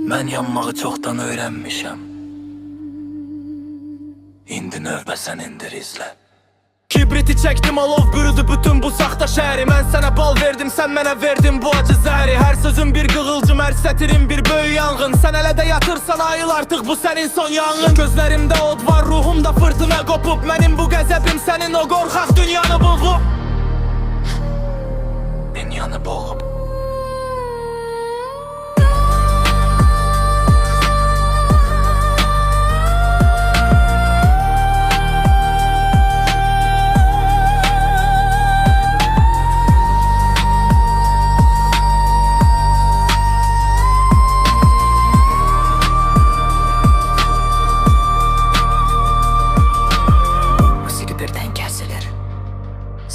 Mən yanmağı çoxdan öyrənmişəm. İndi növbə sənindir, izlə. Kibriti çəkdim, alov bürüdü bütün bu saxta şəhəri. Mən sənə bal verdim, sən mənə verdin bu acı zəhəri. Hər sözün bir qığılcım, hər sətirin bir böyük yanğın. Sən hələ də yatırsan ayıl, artıq bu sənin son yanğın. Gözlərimdə od var, ruhumda fırtına qopub. Mənim bu qəzəbim sənin o qorxaq dünyanı boğub. Dünyanı boğub.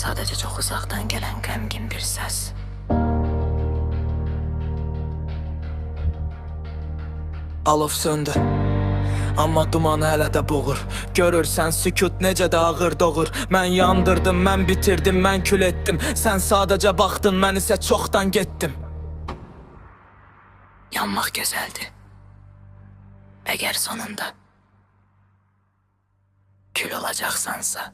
Sadəcə çox uzaqdan gələn qəmgin bir səs. Alov söndü, amma dumanı hələ də boğur. Görürsən sükut necə də ağır doğur. Mən yandırdım, mən bitirdim, mən kül etdim. Sən sadəcə baxdın, mən isə çoxdan getdim. Yanmaq gözəldir. Əgər sonunda kül olacaqsansa.